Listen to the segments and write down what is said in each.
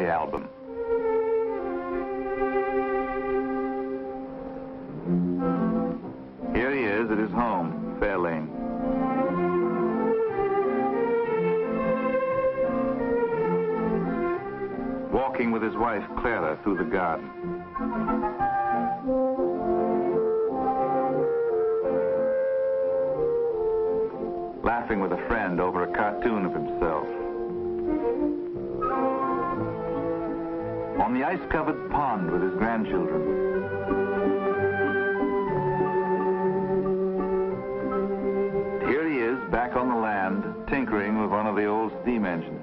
family album. Here he is at his home, Fair Lane. Walking with his wife, Clara, through the garden. Laughing with a friend over a cartoon of himself. On the ice-covered pond with his grandchildren. Here he is, back on the land, tinkering with one of the old steam engines.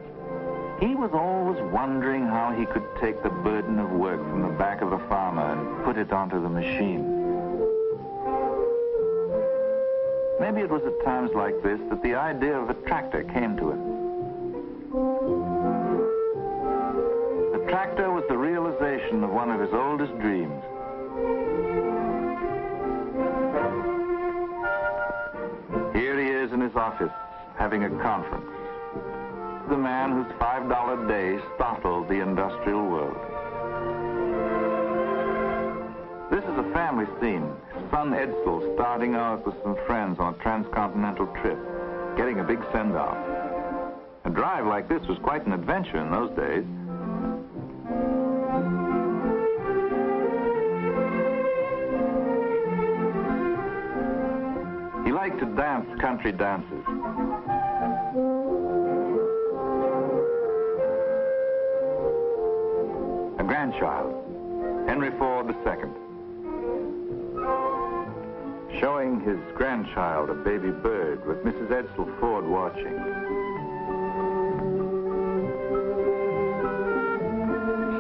He was always wondering how he could take the burden of work from the back of the farmer and put it onto the machine. Maybe it was at times like this that the idea of a tractor came to him. The tractor was the realization of one of his oldest dreams. Here he is in his office, having a conference. The man whose $5 day startled the industrial world. This is a family scene. Son Edsel starting out with some friends on a transcontinental trip, getting a big send-off. A drive like this was quite an adventure in those days. He liked to dance country dances. A grandchild, Henry Ford II. Showing his grandchild a baby bird with Mrs. Edsel Ford watching.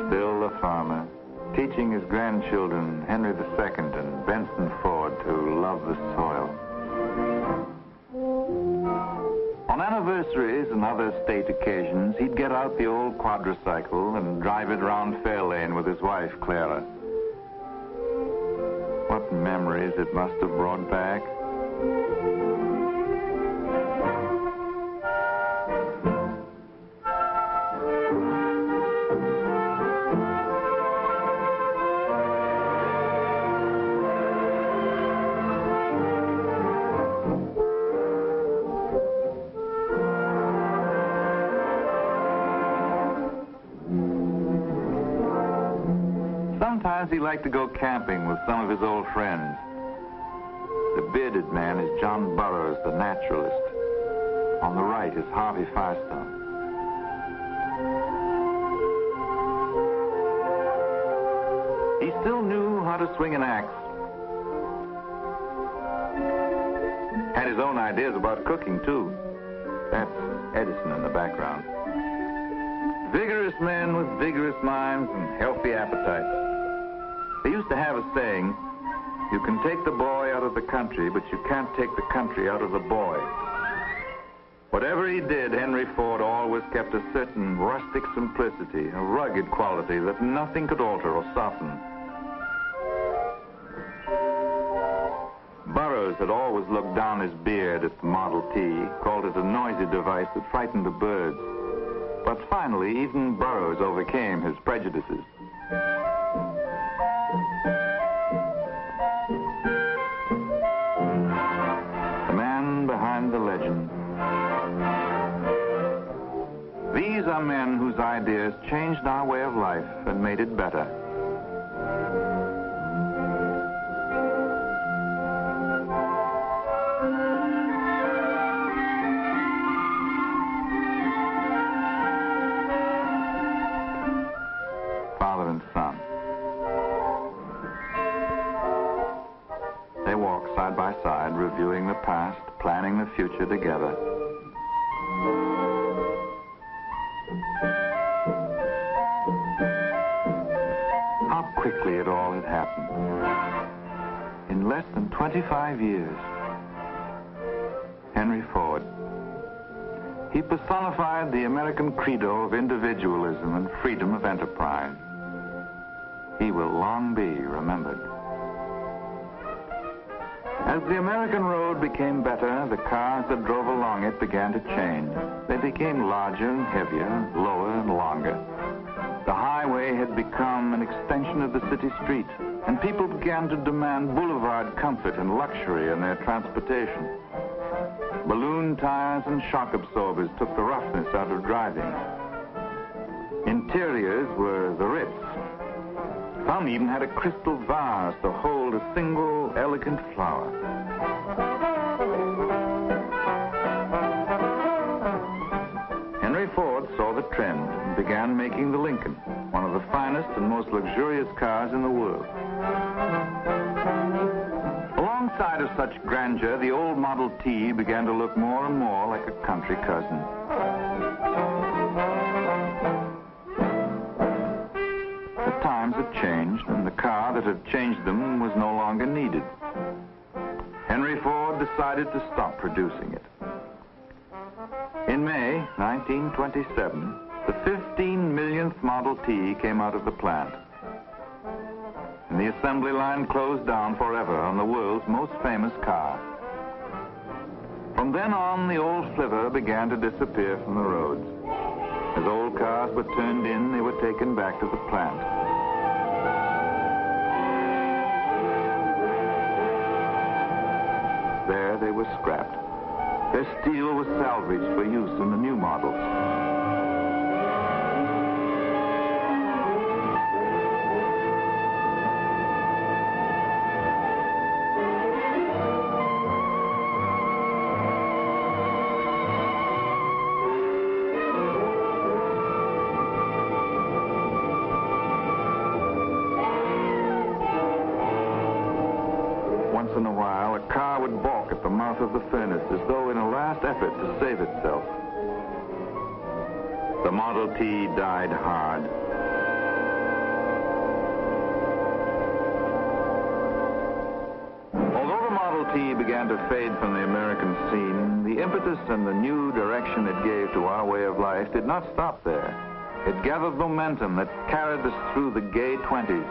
Still a farmer, teaching his grandchildren, Henry II and Benson Ford, to love the soil. On anniversaries and other state occasions, he'd get out the old quadricycle and drive it around Fair Lane with his wife, Clara. What memories it must have brought back. Sometimes he liked to go camping with some of his old friends. The bearded man is John Burroughs, the naturalist. On the right is Harvey Firestone. He still knew how to swing an axe. Had his own ideas about cooking, too. That's Edison in the background. Vigorous men with vigorous minds and healthy appetites. They used to have a saying, you can take the boy out of the country, but you can't take the country out of the boy. Whatever he did, Henry Ford always kept a certain rustic simplicity, a rugged quality that nothing could alter or soften. Burroughs had always looked down his beard at the Model T, called it a noisy device that frightened the birds. But finally, even Burroughs overcame his prejudices. The legend. These are men whose ideas changed our way of life and made it better. Father and son. They walk side by side, reviewing the past, planning the future together. How quickly it all had happened. In less than 25 years. Henry Ford. He personified the American credo of individualism and freedom of enterprise. He will long be remembered. As the American road became better, the cars that drove along it began to change. They became larger and heavier, lower and longer. The highway had become an extension of the city street, and people began to demand boulevard comfort and luxury in their transportation. Balloon tires and shock absorbers took the roughness out of driving. Interiors were the Ritz. Some even had a crystal vase to hold a single elegant flower. Henry Ford saw the trend and began making the Lincoln, one of the finest and most luxurious cars in the world. Alongside of such grandeur, the old Model T began to look more and more like a country cousin. The times had changed, and the car that had changed them was no longer needed. Henry Ford decided to stop producing it. In May 1927, the 15 millionth Model T came out of the plant. And the assembly line closed down forever on the world's most famous car. From then on, the old flivver began to disappear from the roads. As old cars were turned in, they were taken back to the plant. There they were scrapped. Their steel was salvaged for use in the new models. Once in a while, a car would balk at the mouth of the furnace as though in a last effort to save itself. The Model T died hard. Although the Model T began to fade from the American scene, the impetus and the new direction it gave to our way of life did not stop there. It gathered momentum that carried us through the gay 20s.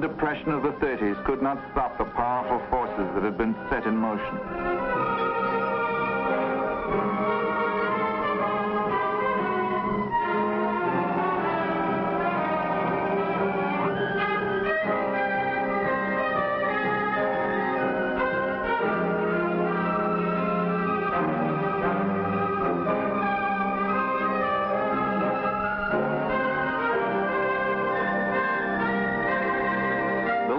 Depression of the 30s could not stop the powerful forces that had been set in motion.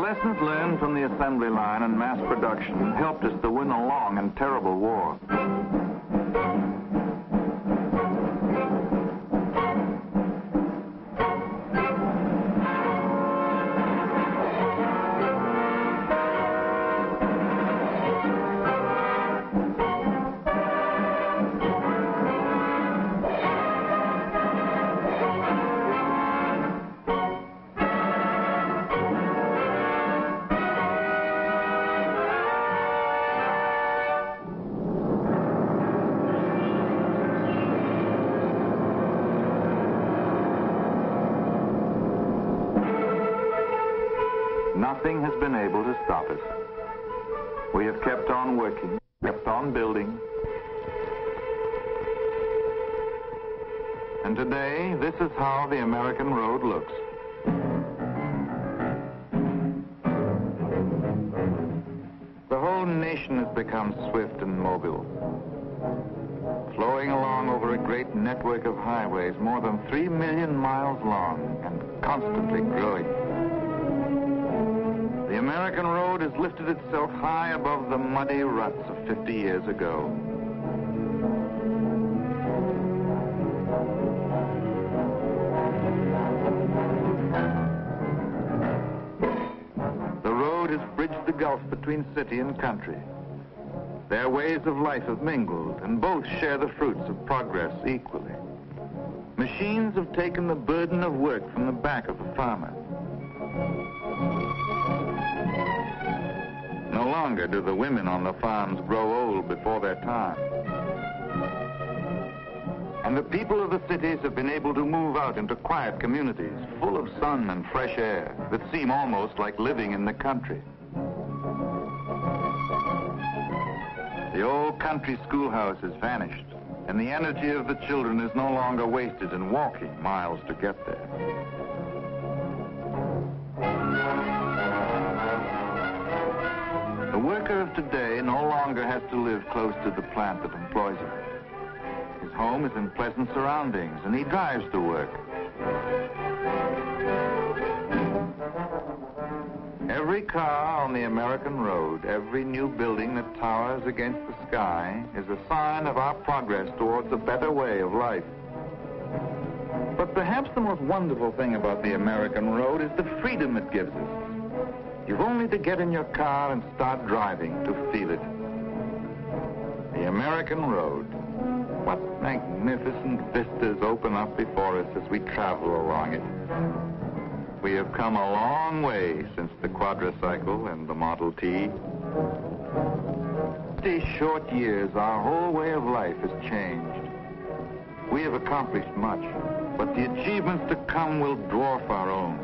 Lessons learned from the assembly line and mass production helped us to win a long and terrible war. Nothing has been able to stop us. We have kept on working, kept on building. And today, this is how the American road looks. The whole nation has become swift and mobile, flowing along over a great network of highways more than 3 million miles long and constantly growing. The American road has lifted itself high above the muddy ruts of 50 years ago. The road has bridged the gulf between city and country. Their ways of life have mingled, and both share the fruits of progress equally. Machines have taken the burden of work from the back of the farmer. No longer do the women on the farms grow old before their time. And the people of the cities have been able to move out into quiet communities full of sun and fresh air that seem almost like living in the country. The old country schoolhouse has vanished, and the energy of the children is no longer wasted in walking miles to get there. The worker of today no longer has to live close to the plant that employs him. His home is in pleasant surroundings, and he drives to work. Every car on the American road, every new building that towers against the sky is a sign of our progress towards a better way of life. But perhaps the most wonderful thing about the American road is the freedom it gives us. You've only to get in your car and start driving to feel it. The American road. What magnificent vistas open up before us as we travel along it. We have come a long way since the quadricycle and the Model T. These short years, our whole way of life has changed. We have accomplished much, but the achievements to come will dwarf our own.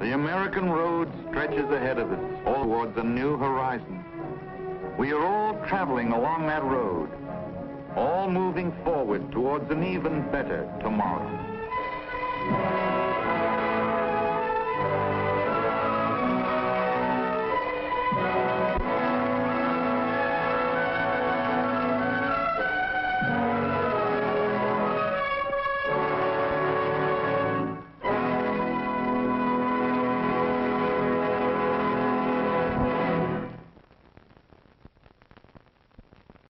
The American road stretches ahead of us, all towards a new horizon. We are all traveling along that road, all moving forward towards an even better tomorrow.